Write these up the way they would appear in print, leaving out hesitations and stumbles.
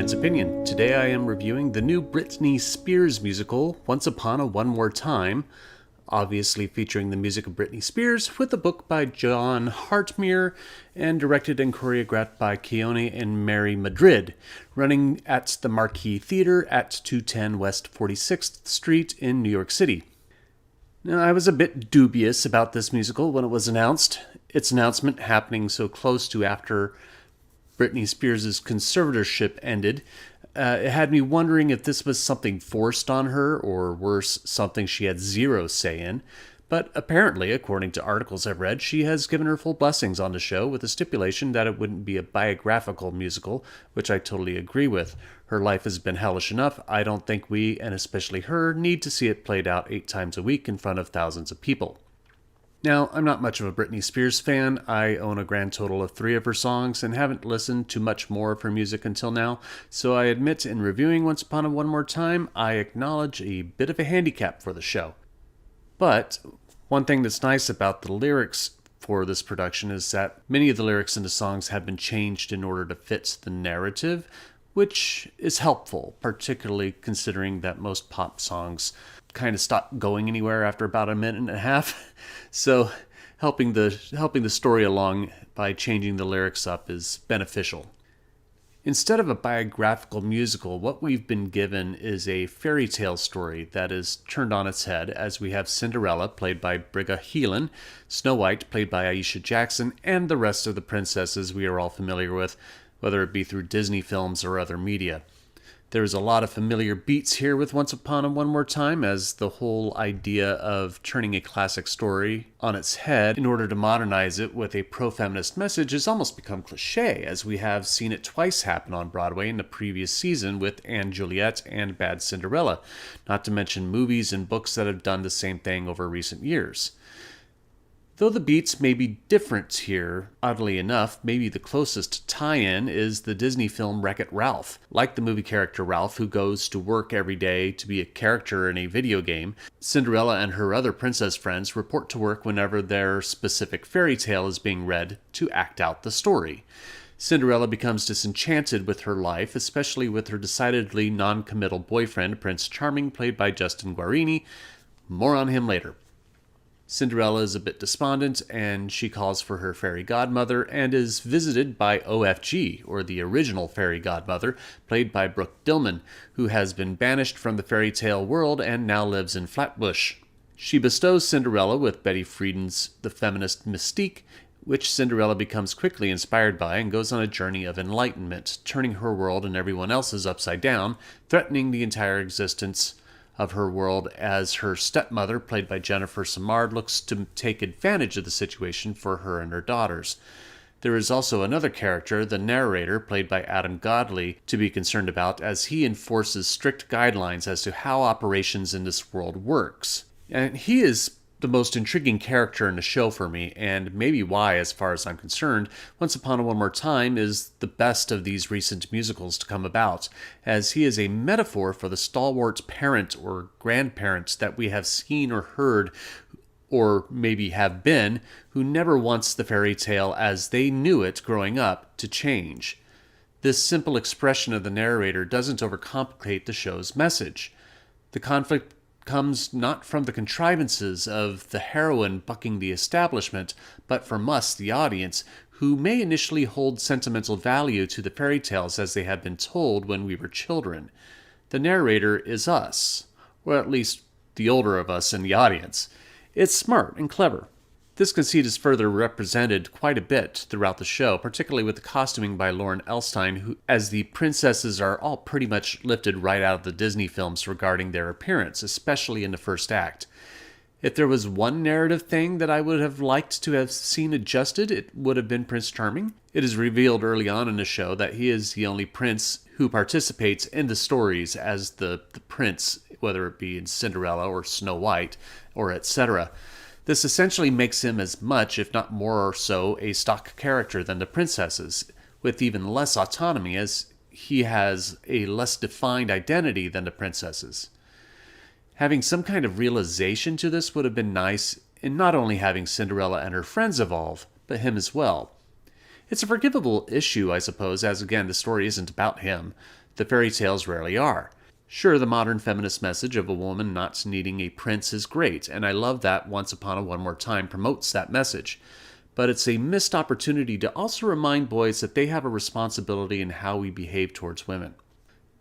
Sven's Opinion. Today I am reviewing the new Britney Spears musical, Once Upon a One More Time, obviously featuring the music of Britney Spears, with a book by Jon Hartmere and directed and choreographed by Keone and Mary Madrid, running at the Marquee Theater at 210 West 46th Street in New York City. Now, I was a bit dubious about this musical when it was announced. Its announcement happening so close to after Britney Spears' conservatorship ended, it had me wondering if this was something forced on her, or worse, something she had zero say in. But apparently, according to articles I've read, she has given her full blessings on the show with the stipulation that it wouldn't be a biographical musical, which I totally agree with. Her life has been hellish enough. I don't think we, and especially her, need to see it played out 8 times a week in front of thousands of people. Now, I'm not much of a Britney Spears fan. I own a grand total of 3 of her songs and haven't listened to much more of her music until now, so I admit in reviewing Once Upon a One More Time, I acknowledge a bit of a handicap for the show. But one thing that's nice about the lyrics for this production is that many of the lyrics in the songs have been changed in order to fit the narrative, which is helpful, particularly considering that most pop songs kind of stop going anywhere after about a minute and a half. So helping the story along by changing the lyrics up is beneficial. Instead of a biographical musical, what we've been given is a fairy tale story that is turned on its head, as we have Cinderella, played by Briga Heelan, Snow White, played by Aisha Jackson, and the rest of the princesses we are all familiar with, whether it be through Disney films or other media. There's a lot of familiar beats here with Once Upon a One More Time, as the whole idea of turning a classic story on its head in order to modernize it with a pro-feminist message has almost become cliche, as we have seen it twice happen on Broadway in the previous season with & Juliet and Bad Cinderella, not to mention movies and books that have done the same thing over recent years. Though the beats may be different here, oddly enough, maybe the closest tie-in is the Disney film Wreck-It Ralph. Like the movie character Ralph, who goes to work every day to be a character in a video game, Cinderella and her other princess friends report to work whenever their specific fairy tale is being read to act out the story. Cinderella becomes disenchanted with her life, especially with her decidedly non-committal boyfriend, Prince Charming, played by Justin Guarini. More on him later. Cinderella is a bit despondent, and she calls for her fairy godmother and is visited by OFG, or the original fairy godmother, played by Brooke Dillman, who has been banished from the fairy tale world and now lives in Flatbush. She bestows Cinderella with Betty Friedan's The Feminist Mystique, which Cinderella becomes quickly inspired by and goes on a journey of enlightenment, turning her world and everyone else's upside down, threatening the entire existence of her world, as her stepmother, played by Jennifer Samard, looks to take advantage of the situation for her and her daughters. There is also another character, the narrator, played by Adam Godley, to be concerned about, as he enforces strict guidelines as to how operations in this world works. And he is the most intriguing character in the show for me, and maybe why, as far as I'm concerned, Once Upon a One More Time is the best of these recent musicals to come about, as he is a metaphor for the stalwart parent or grandparent that we have seen or heard, or maybe have been, who never wants the fairy tale as they knew it growing up to change. This simple expression of the narrator doesn't overcomplicate the show's message. The conflict comes not from the contrivances of the heroine bucking the establishment, but from us, the audience, who may initially hold sentimental value to the fairy tales as they have been told when we were children. The narrator is us, or at least the older of us in the audience. It's smart and clever. This conceit is further represented quite a bit throughout the show, particularly with the costuming by Loren Elstein, who, as the princesses are all pretty much lifted right out of the Disney films regarding their appearance, especially in the first act. If there was one narrative thing that I would have liked to have seen adjusted, it would have been Prince Charming. It is revealed early on in the show that he is the only prince who participates in the stories as the prince, whether it be in Cinderella or Snow White or etc. This essentially makes him as much, if not more or so, a stock character than the princesses, with even less autonomy, as he has a less defined identity than the princesses. Having some kind of realization to this would have been nice in not only having Cinderella and her friends evolve, but him as well. It's a forgivable issue, I suppose, as again, the story isn't about him. the fairy tales rarely are. Sure, the modern feminist message of a woman not needing a prince is great, and I love that Once Upon a One More Time promotes that message. But it's a missed opportunity to also remind boys that they have a responsibility in how we behave towards women.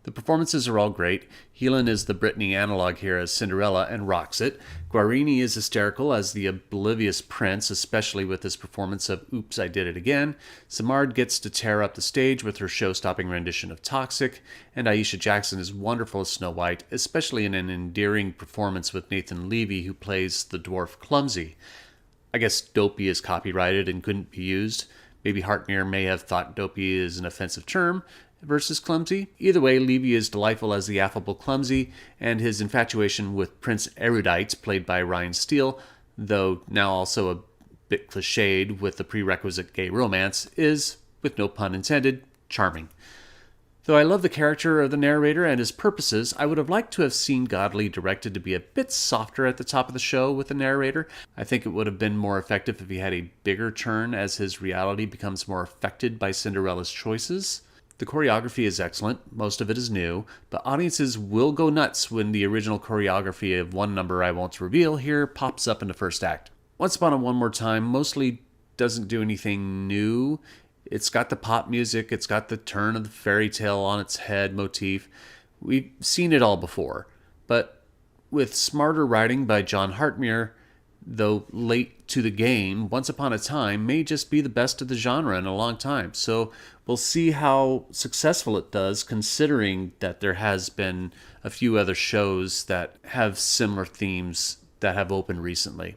The performances are all great. Helen is the Britney analog here as Cinderella and rocks it. Guarini is hysterical as the oblivious prince, especially with his performance of Oops, I Did It Again. Simard gets to tear up the stage with her show-stopping rendition of Toxic, and Aisha Jackson is wonderful as Snow White, especially in an endearing performance with Nathan Levy, who plays the dwarf Clumsy. I guess dopey is copyrighted and couldn't be used. Maybe Hartmere may have thought dopey is an offensive term versus clumsy. Either way, Levy is delightful as the affable Clumsy, and his infatuation with Prince Erudite, played by Ryan Steele, though now also a bit cliched with the prerequisite gay romance, is, with no pun intended, charming. Though I love the character of the narrator and his purposes, I would have liked to have seen Godley directed to be a bit softer at the top of the show with the narrator. I think it would have been more effective if he had a bigger turn as his reality becomes more affected by Cinderella's choices. The choreography is excellent, most of it is new, but audiences will go nuts when the original choreography of one number I won't reveal here pops up in the first act. Once Upon a One More Time mostly doesn't do anything new. It's got the pop music, it's got the turn of the fairy tale on its head motif. We've seen it all before, but with smarter writing by Jon Hartmere, though late to the game, Once Upon a Time may just be the best of the genre in a long time. So we'll see how successful it does, considering that there has been a few other shows that have similar themes that have opened recently.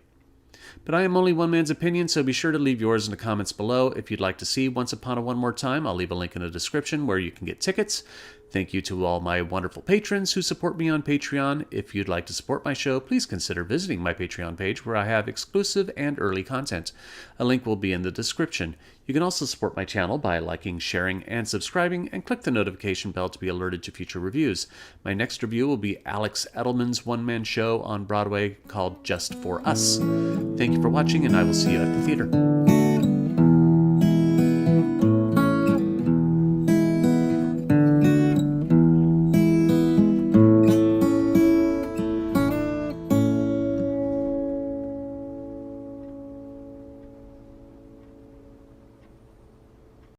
But I am only one man's opinion, so be sure to leave yours in the comments below. If you'd like to see Once Upon a One More Time, I'll leave a link in the description where you can get tickets. Thank you to all my wonderful patrons who support me on Patreon. If you'd like to support my show, please consider visiting my Patreon page where I have exclusive and early content. A link will be in the description. You can also support my channel by liking, sharing, and subscribing, and click the notification bell to be alerted to future reviews. My next review will be Alex Edelman's one-man show on Broadway called Just for Us. Thank you for watching, and I will see you at the theater.